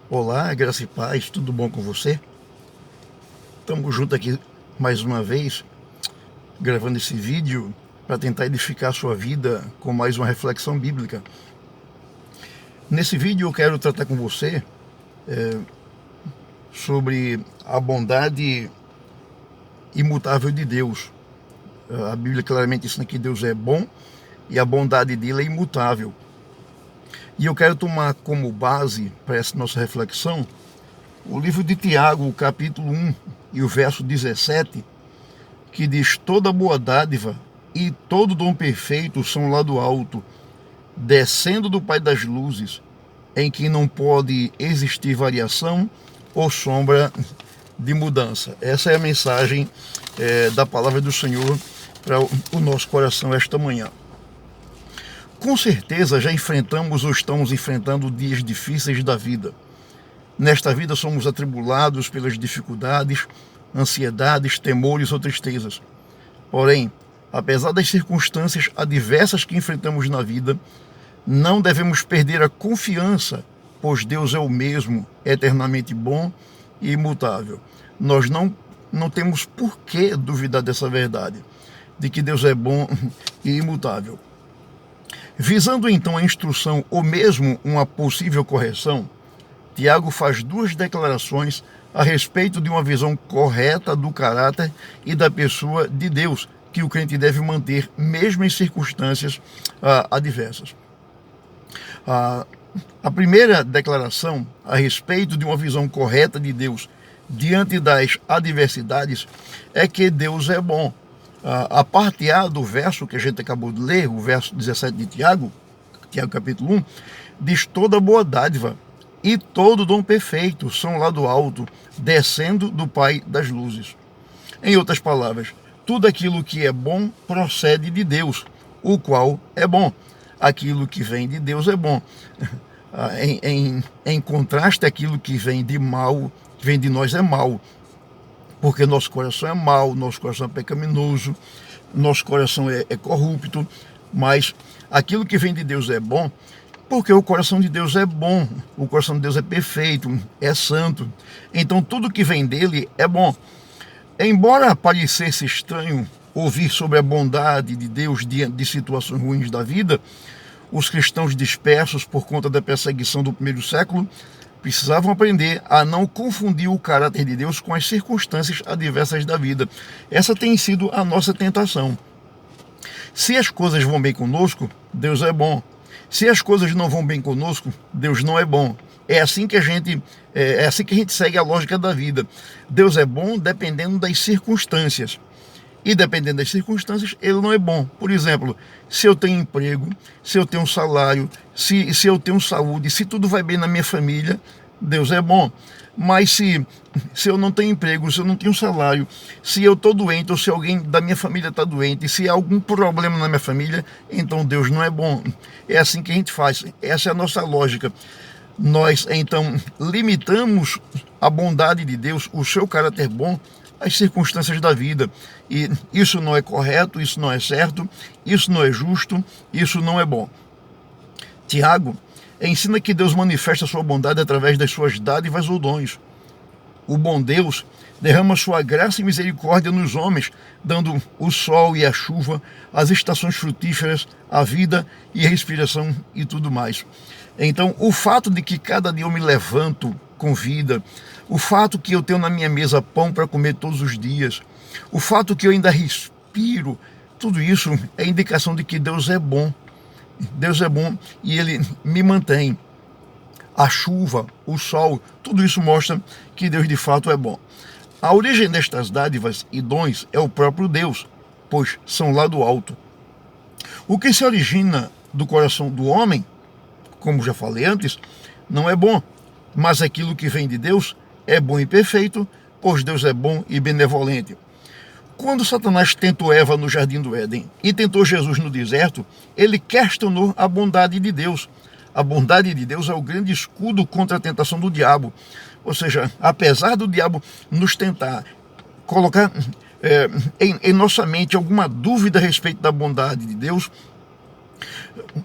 Olá, graça e paz, tudo bom com você? Estamos juntos aqui mais uma vez, gravando esse vídeo para tentar edificar a sua vida com mais uma reflexão bíblica. Nesse vídeo eu quero tratar com você sobre a bondade imutável de Deus. A Bíblia claramente ensina que Deus é bom e a bondade dele é imutável. E eu quero tomar como base para essa nossa reflexão o livro de Tiago, o capítulo 1 e o verso 17, que diz: toda boa dádiva e todo dom perfeito são lá do alto, descendo do Pai das luzes, em que não pode existir variação ou sombra de mudança. Essa é a mensagem da palavra do Senhor para o nosso coração esta manhã. Com certeza já enfrentamos ou estamos enfrentando dias difíceis da vida. Nesta vida somos atribulados pelas dificuldades, ansiedades, temores ou tristezas. Porém, apesar das circunstâncias adversas que enfrentamos na vida, não devemos perder a confiança, pois Deus é o mesmo, eternamente bom e imutável. Nós não temos por que duvidar dessa verdade, de que Deus é bom e imutável. Visando então a instrução ou mesmo uma possível correção, Tiago faz duas declarações a respeito de uma visão correta do caráter e da pessoa de Deus, que o crente deve manter mesmo em circunstâncias adversas. A primeira declaração a respeito de uma visão correta de Deus diante das adversidades é que Deus é bom. A parte A do verso que a gente acabou de ler, o verso 17 de Tiago capítulo 1, diz: toda boa dádiva e todo dom perfeito são lá do alto, descendo do Pai das luzes. Em outras palavras, tudo aquilo que é bom procede de Deus, o qual é bom. Aquilo que vem de Deus é bom. Em contraste, aquilo que vem de mal, que vem de nós é mal. Porque nosso coração é mau, nosso coração é pecaminoso, nosso coração é corrupto, mas aquilo que vem de Deus é bom, porque o coração de Deus é bom, o coração de Deus é perfeito, é santo, então tudo que vem dele é bom. Embora parecesse estranho ouvir sobre a bondade de Deus diante de situações ruins da vida, os cristãos dispersos por conta da perseguição do primeiro século precisavam aprender a não confundir o caráter de Deus com as circunstâncias adversas da vida. Essa tem sido a nossa tentação. Se as coisas vão bem conosco, Deus é bom. Se as coisas não vão bem conosco, Deus não é bom. É assim que a gente segue a lógica da vida. Deus é bom dependendo das circunstâncias. E dependendo das circunstâncias, ele não é bom. Por exemplo, se eu tenho emprego, se eu tenho salário, se eu tenho saúde, se tudo vai bem na minha família, Deus é bom. Mas se eu não tenho emprego, se eu não tenho salário, se eu estou doente ou se alguém da minha família está doente, se há algum problema na minha família, então Deus não é bom. É assim que a gente faz. Essa é a nossa lógica. Nós, então, limitamos a bondade de Deus, o seu caráter bom, às circunstâncias da vida. E isso não é correto, isso não é certo, isso não é justo, isso não é bom. Tiago ensina que Deus manifesta a sua bondade através das suas dádivas ou dons. O bom Deus derrama sua graça e misericórdia nos homens, dando o sol e a chuva, as estações frutíferas, a vida e a respiração e tudo mais. Então, o fato de que cada dia eu me levanto com vida, o fato que eu tenho na minha mesa pão para comer todos os dias, o fato que eu ainda respiro, tudo isso é indicação de que Deus é bom. Deus é bom e Ele me mantém. A chuva, o sol, tudo isso mostra que Deus de fato é bom. A origem destas dádivas e dons é o próprio Deus, pois são lá do alto. O que se origina do coração do homem, como já falei antes, não é bom, mas aquilo que vem de Deus é bom e perfeito, pois Deus é bom e benevolente. Quando Satanás tentou Eva no jardim do Éden e tentou Jesus no deserto, ele questionou a bondade de Deus. A bondade de Deus é o grande escudo contra a tentação do diabo. Ou seja, apesar do diabo nos tentar colocar em nossa mente alguma dúvida a respeito da bondade de Deus,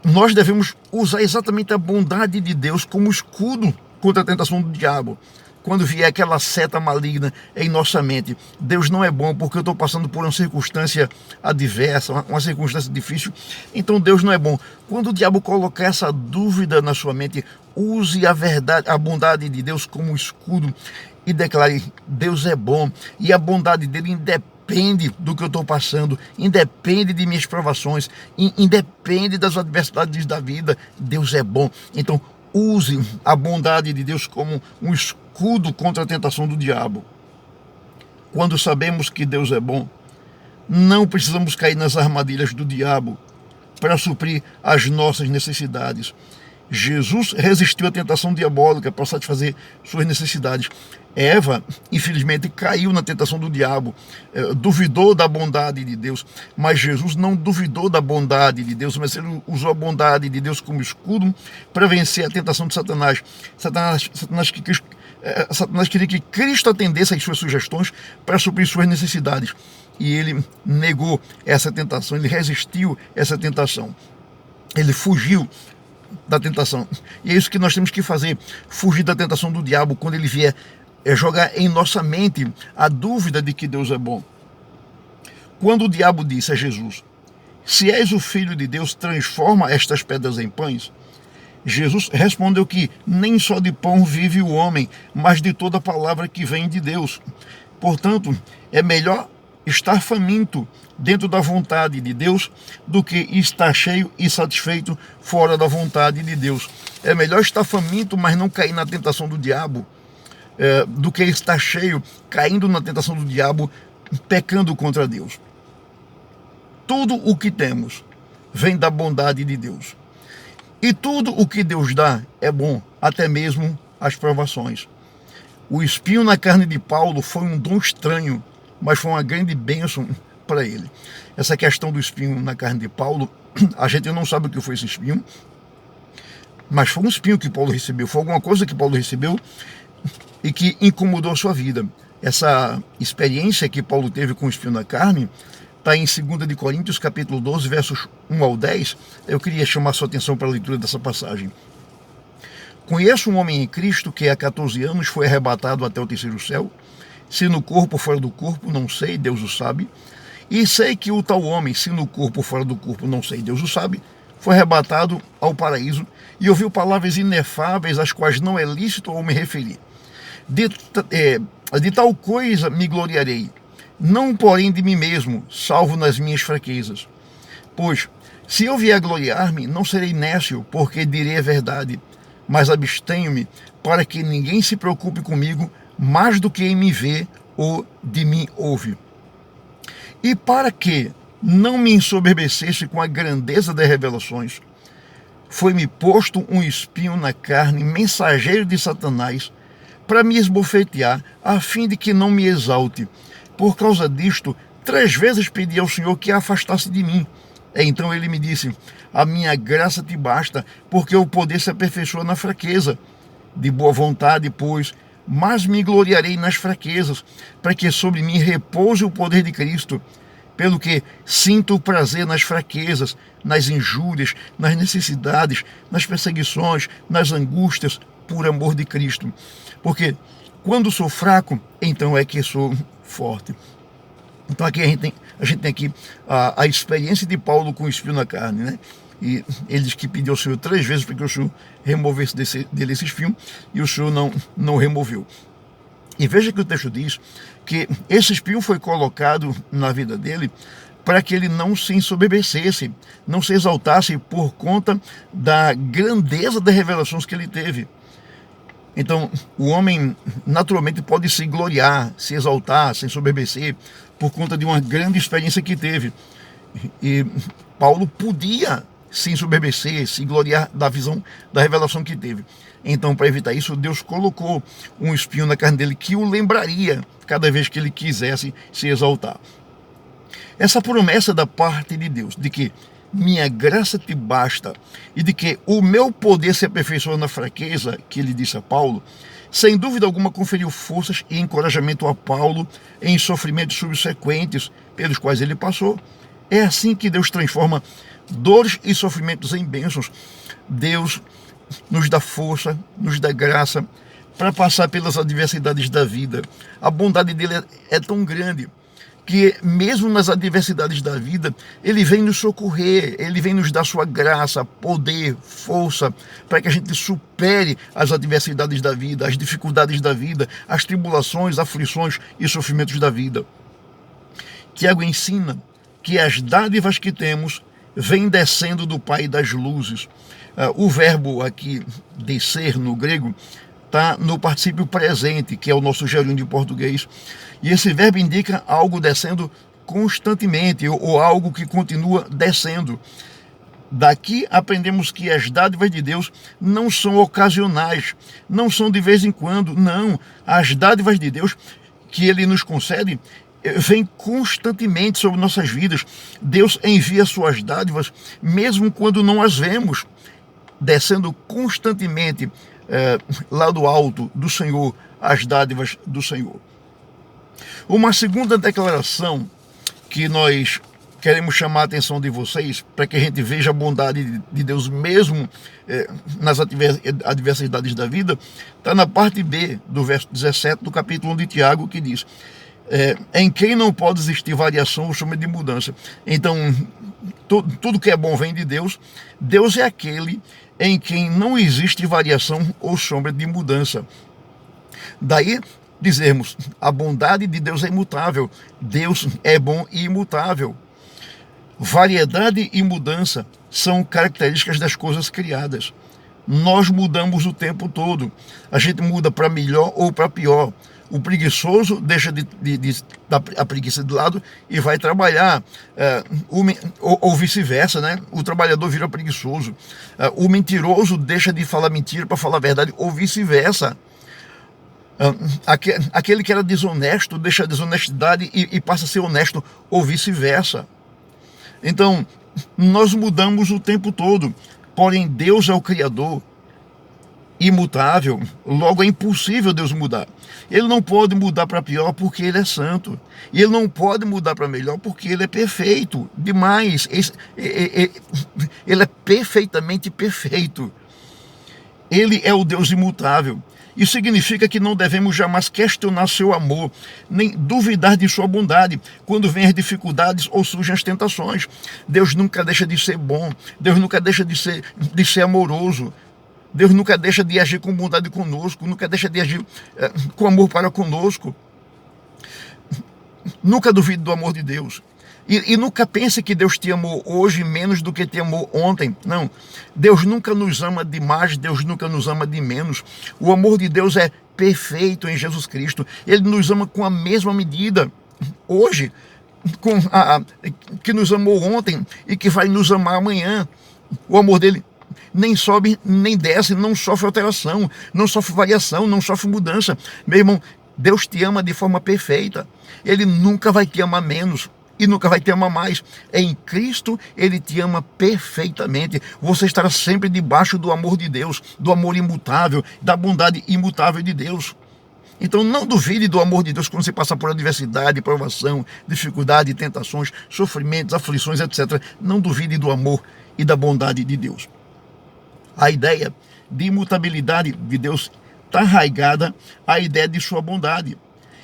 nós devemos usar exatamente a bondade de Deus como escudo contra a tentação do diabo. Quando vier aquela seta maligna em nossa mente, Deus não é bom porque eu estou passando por uma circunstância adversa, uma circunstância difícil, então Deus não é bom. Quando o diabo colocar essa dúvida na sua mente, use a verdade, a bondade de Deus como escudo e declare: Deus é bom e a bondade dele independe do que eu estou passando, independe de minhas provações, independe das adversidades da vida. Deus é bom. Então use a bondade de Deus como um escudo contra a tentação do diabo. Quando sabemos que Deus é bom, não precisamos cair nas armadilhas do diabo para suprir as nossas necessidades. Jesus resistiu à tentação diabólica para satisfazer suas necessidades. Eva, infelizmente, caiu na tentação do diabo, duvidou da bondade de Deus, mas Jesus não duvidou da bondade de Deus, mas ele usou a bondade de Deus como escudo para vencer a tentação de Satanás. Satanás queria que Cristo atendesse às suas sugestões para suprir suas necessidades, e ele negou essa tentação, ele resistiu a essa tentação, ele fugiu da tentação. E é isso que nós temos que fazer: fugir da tentação do diabo quando ele vier jogar em nossa mente a dúvida de que Deus é bom. Quando o diabo disse a Jesus: se és o Filho de Deus, transforma estas pedras em pães, Jesus respondeu que nem só de pão vive o homem, mas de toda palavra que vem de Deus. Portanto, é melhor estar faminto dentro da vontade de Deus do que estar cheio e satisfeito fora da vontade de Deus. É melhor estar faminto, mas não cair na tentação do diabo, do que estar cheio, caindo na tentação do diabo, pecando contra Deus. Tudo o que temos vem da bondade de Deus. E tudo o que Deus dá é bom, até mesmo as provações. O espinho na carne de Paulo foi um dom estranho, mas foi uma grande bênção para ele. Essa questão do espinho na carne de Paulo, a gente não sabe o que foi esse espinho, mas foi um espinho que Paulo recebeu, foi alguma coisa que Paulo recebeu e que incomodou a sua vida. Essa experiência que Paulo teve com o espinho na carne está em 2 de Coríntios, capítulo 12, versos 1 ao 10. Eu queria chamar a sua atenção para a leitura dessa passagem. Conheço um homem em Cristo que há 14 anos foi arrebatado até o terceiro céu. Se no corpo ou fora do corpo, não sei, Deus o sabe. E sei que o tal homem, se no corpo ou fora do corpo, não sei, Deus o sabe, foi arrebatado ao paraíso e ouviu palavras inefáveis, às quais não é lícito ou me referir. De tal coisa me gloriarei, não porém de mim mesmo, salvo nas minhas fraquezas. Pois, se eu vier a gloriar-me, não serei nécio, porque direi a verdade, mas abstenho-me, para que ninguém se preocupe comigo mais do que em me ver ou de mim ouve. E para que não me ensoberbecesse com a grandeza das revelações, foi-me posto um espinho na carne, mensageiro de Satanás, para me esbofetear, a fim de que não me exalte. Por causa disto, 3 vezes pedi ao Senhor que a afastasse de mim. Então ele me disse: a minha graça te basta, porque o poder se aperfeiçoa na fraqueza. De boa vontade, pois, mas me gloriarei nas fraquezas, para que sobre mim repouse o poder de Cristo. Pelo que sinto o prazer nas fraquezas, nas injúrias, nas necessidades, nas perseguições, nas angústias, por amor de Cristo. Porque quando sou fraco, então é que sou forte. Então aqui a gente tem aqui a experiência de Paulo com o espinho na carne, né? E ele diz que pediu ao Senhor 3 vezes para que o Senhor removesse dele esse espinho, e o Senhor não removeu. E veja que o texto diz que esse espinho foi colocado na vida dele para que ele não se ensoberbecesse, não se exaltasse por conta da grandeza das revelações que ele teve. Então, o homem naturalmente pode se gloriar, se exaltar, se ensoberbecer por conta de uma grande experiência que teve. E Paulo podia se ensoberbecer, se gloriar da visão, da revelação que teve. Então, para evitar isso, Deus colocou um espinho na carne dele que o lembraria cada vez que ele quisesse se exaltar. Essa promessa da parte de Deus, de que minha graça te basta, e de que o meu poder se aperfeiçoa na fraqueza, que ele disse a Paulo, sem dúvida alguma conferiu forças e encorajamento a Paulo em sofrimentos subsequentes pelos quais ele passou. É assim que Deus transforma dores e sofrimentos em bênçãos. Deus nos dá força, nos dá graça para passar pelas adversidades da vida. A bondade dele é tão grande que mesmo nas adversidades da vida, ele vem nos socorrer, ele vem nos dar sua graça, poder, força, para que a gente supere as adversidades da vida, as dificuldades da vida, as tribulações, aflições e sofrimentos da vida. Tiago ensina que as dádivas que temos vêm descendo do Pai das luzes. O verbo aqui, descer, no grego, está no particípio presente, que é o nosso gerúndio de português. E esse verbo indica algo descendo constantemente, ou algo que continua descendo. Daqui aprendemos que as dádivas de Deus não são ocasionais, não são de vez em quando, não. As dádivas de Deus que Ele nos concede vêm constantemente sobre nossas vidas. Deus envia suas dádivas, mesmo quando não as vemos, descendo constantemente lá do alto do Senhor, as dádivas do Senhor. Uma segunda declaração que nós queremos chamar a atenção de vocês, para que a gente veja a bondade de Deus mesmo nas adversidades da vida, está na parte B do verso 17 do capítulo 1 de Tiago, que diz: em quem não pode existir variação ou sombra de mudança. Então, tudo que é bom vem de Deus. Deus é aquele em quem não existe variação ou sombra de mudança. Daí dizermos, a bondade de Deus é imutável. Deus é bom e imutável. Variedade e mudança são características das coisas criadas. Nós mudamos o tempo todo. A gente muda para melhor ou para pior. O preguiçoso deixa de dar a preguiça de lado e vai trabalhar, ou vice-versa, né? O trabalhador vira preguiçoso. O mentiroso deixa de falar mentira para falar a verdade, ou vice-versa. Aquele que era desonesto deixa a desonestidade e passa a ser honesto, ou vice-versa. Então, nós mudamos o tempo todo, porém Deus é o Criador, imutável, logo é impossível Deus mudar. Ele não pode mudar para pior porque Ele é santo. E Ele não pode mudar para melhor porque Ele é perfeito demais. Ele é perfeitamente perfeito. Ele é o Deus imutável. Isso significa que não devemos jamais questionar seu amor, nem duvidar de sua bondade quando vêm as dificuldades ou surgem as tentações. Deus nunca deixa de ser bom. Deus nunca deixa de ser amoroso. Deus nunca deixa de agir com bondade conosco, nunca deixa de agir com amor para conosco. Nunca duvide do amor de Deus. E nunca pense que Deus te amou hoje menos do que te amou ontem. Não. Deus nunca nos ama de mais, Deus nunca nos ama de menos. O amor de Deus é perfeito em Jesus Cristo. Ele nos ama com a mesma medida hoje, que nos amou ontem e que vai nos amar amanhã. O amor dele nem sobe, nem desce, não sofre alteração, não sofre variação, não sofre mudança. Meu irmão, Deus te ama de forma perfeita. Ele nunca vai te amar menos e nunca vai te amar mais. Em Cristo, Ele te ama perfeitamente. Você estará sempre debaixo do amor de Deus, do amor imutável, da bondade imutável de Deus. Então não duvide do amor de Deus quando você passar por adversidade, provação, dificuldade, tentações, sofrimentos, aflições, etc. Não duvide do amor e da bondade de Deus. A ideia de imutabilidade de Deus está arraigada à ideia de sua bondade.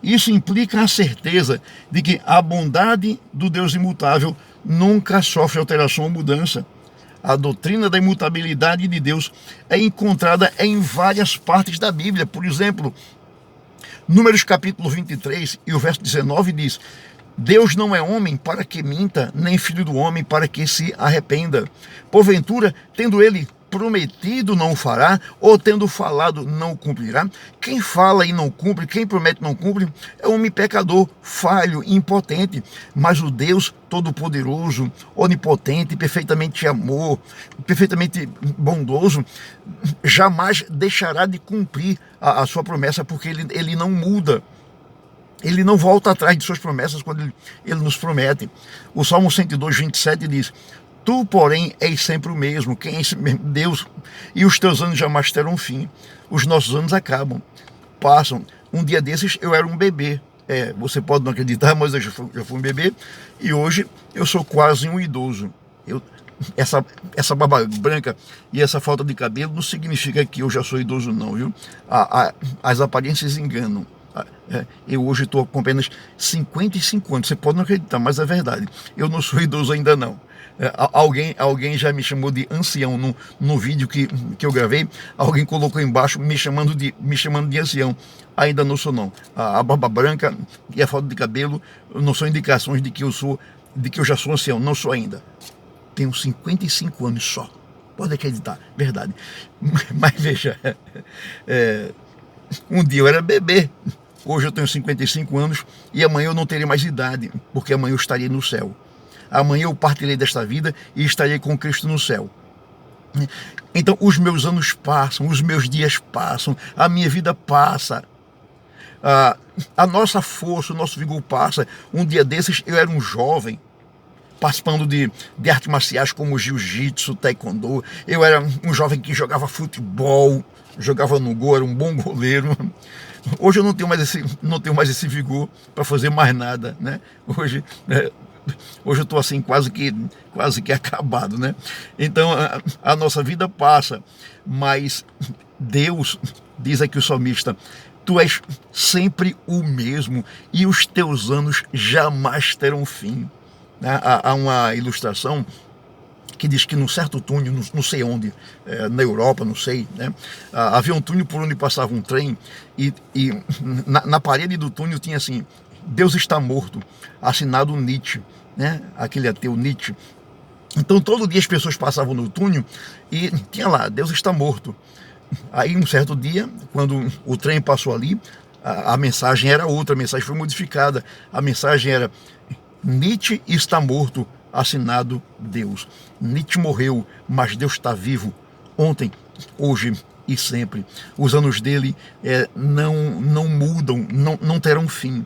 Isso implica a certeza de que a bondade do Deus imutável nunca sofre alteração ou mudança. A doutrina da imutabilidade de Deus é encontrada em várias partes da Bíblia. Por exemplo, Números capítulo 23 e o verso 19 diz: Deus não é homem para que minta, nem filho do homem para que se arrependa. Porventura, tendo ele prometido, não o fará, ou tendo falado, não o cumprirá. Quem fala e não cumpre, quem promete e não cumpre, é um homem pecador, falho, impotente. Mas o Deus Todo-Poderoso, onipotente, perfeitamente amor, perfeitamente bondoso, jamais deixará de cumprir a sua promessa, porque ele não muda. Ele não volta atrás de suas promessas quando ele nos promete. O Salmo 102, 27 diz: Tu, porém, és sempre o mesmo. Quem é esse mesmo? Deus. E os teus anos jamais terão fim. Os nossos anos acabam, passam. Um dia desses eu era um bebê. Você pode não acreditar, mas eu já fui um bebê. E hoje eu sou quase um idoso. essa barba branca e essa falta de cabelo não significa que eu já sou idoso, não, viu? As aparências enganam. Eu hoje estou com apenas 55 anos. Você pode não acreditar, mas é verdade. Eu não sou idoso ainda, não. Alguém já me chamou de ancião no vídeo que eu gravei. Alguém colocou embaixo me chamando de ancião. Ainda não sou, não. A barba branca e a falta de cabelo não são indicações de que eu já sou ancião. Não sou ainda. Tenho 55 anos só. Pode acreditar, verdade. Mas veja, um dia eu era bebê. Hoje eu tenho 55 anos e amanhã eu não terei mais idade, porque amanhã eu estarei no céu. Amanhã eu partirei desta vida e estarei com Cristo no céu. Então os meus anos passam, os meus dias passam, a minha vida passa. A nossa força, o nosso vigor passa. Um dia desses eu era um jovem, participando de artes marciais como jiu-jitsu, taekwondo. Eu era um jovem que jogava futebol, jogava no gol, era um bom goleiro. Hoje eu não tenho mais esse vigor para fazer mais nada, né? Hoje eu estou assim quase que acabado, né? Então a nossa vida passa, mas Deus, diz aqui o salmista, tu és sempre o mesmo e os teus anos jamais terão fim. Há uma ilustração que diz que num certo túnel, não sei onde, na Europa, não sei, né? Havia um túnel por onde passava um trem e na parede do túnel tinha assim, Deus está morto, assinado Nietzsche, né? Aquele ateu Nietzsche. Então todo dia as pessoas passavam no túnel e tinha lá, Deus está morto. Aí um certo dia, quando o trem passou ali, a mensagem era outra, a mensagem foi modificada. A mensagem era, Nietzsche está morto, assinado Deus. Nietzsche morreu, mas Deus está vivo, ontem, hoje e sempre. Os anos dele não mudam, não terão fim.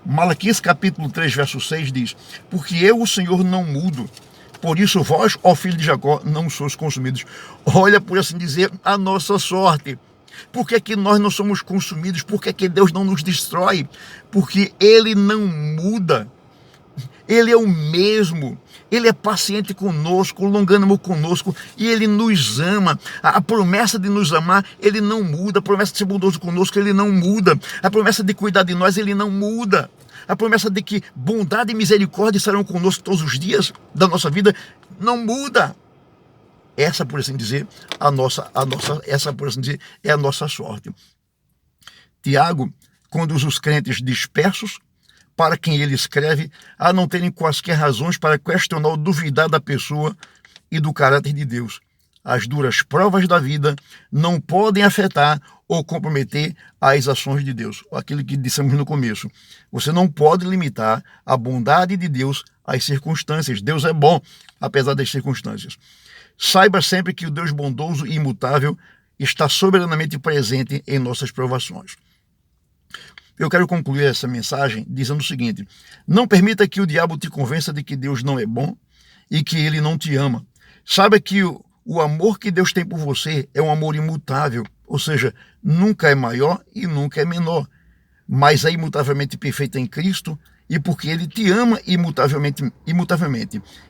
Malaquias capítulo 3, verso 6 diz, porque eu, o Senhor, não mudo, por isso vós, ó filho de Jacó, não sois consumidos. Olha, por assim dizer, a nossa sorte. Por que nós não somos consumidos? Por que Deus não nos destrói? Porque Ele não muda. Ele é o mesmo, Ele é paciente conosco, longânimo conosco, e Ele nos ama. A promessa de nos amar, Ele não muda. A promessa de ser bondoso conosco, Ele não muda. A promessa de cuidar de nós, Ele não muda. A promessa de que bondade e misericórdia estarão conosco todos os dias da nossa vida, não muda. Essa, por assim dizer, essa, por assim dizer, é a nossa sorte. Tiago conduz os crentes dispersos, para quem ele escreve, a não terem quaisquer razões para questionar ou duvidar da pessoa e do caráter de Deus. As duras provas da vida não podem afetar ou comprometer as ações de Deus. Aquilo que dissemos no começo. Você não pode limitar a bondade de Deus às circunstâncias. Deus é bom, apesar das circunstâncias. Saiba sempre que o Deus bondoso e imutável está soberanamente presente em nossas provações. Eu quero concluir essa mensagem dizendo o seguinte, não permita que o diabo te convença de que Deus não é bom e que Ele não te ama. Saiba que o amor que Deus tem por você é um amor imutável, ou seja, nunca é maior e nunca é menor, mas é imutavelmente perfeito em Cristo e porque Ele te ama imutavelmente.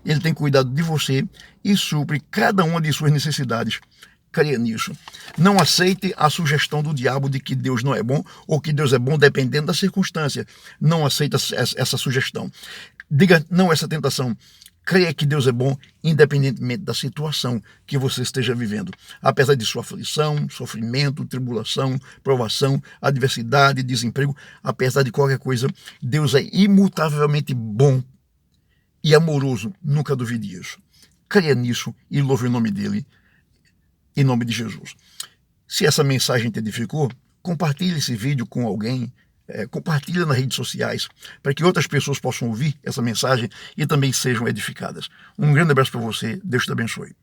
Ele tem cuidado de você e supre cada uma de suas necessidades. Creia nisso. Não aceite a sugestão do diabo de que Deus não é bom ou que Deus é bom dependendo da circunstância. Não aceite essa sugestão. Diga não a essa tentação. Creia que Deus é bom independentemente da situação que você esteja vivendo. Apesar de sua aflição, sofrimento, tribulação, provação, adversidade, desemprego, apesar de qualquer coisa, Deus é imutavelmente bom e amoroso. Nunca duvide disso. Creia nisso e louve o nome dele. Em nome de Jesus. Se essa mensagem te edificou, compartilhe esse vídeo com alguém, compartilhe nas redes sociais, para que outras pessoas possam ouvir essa mensagem e também sejam edificadas. Um grande abraço para você, Deus te abençoe.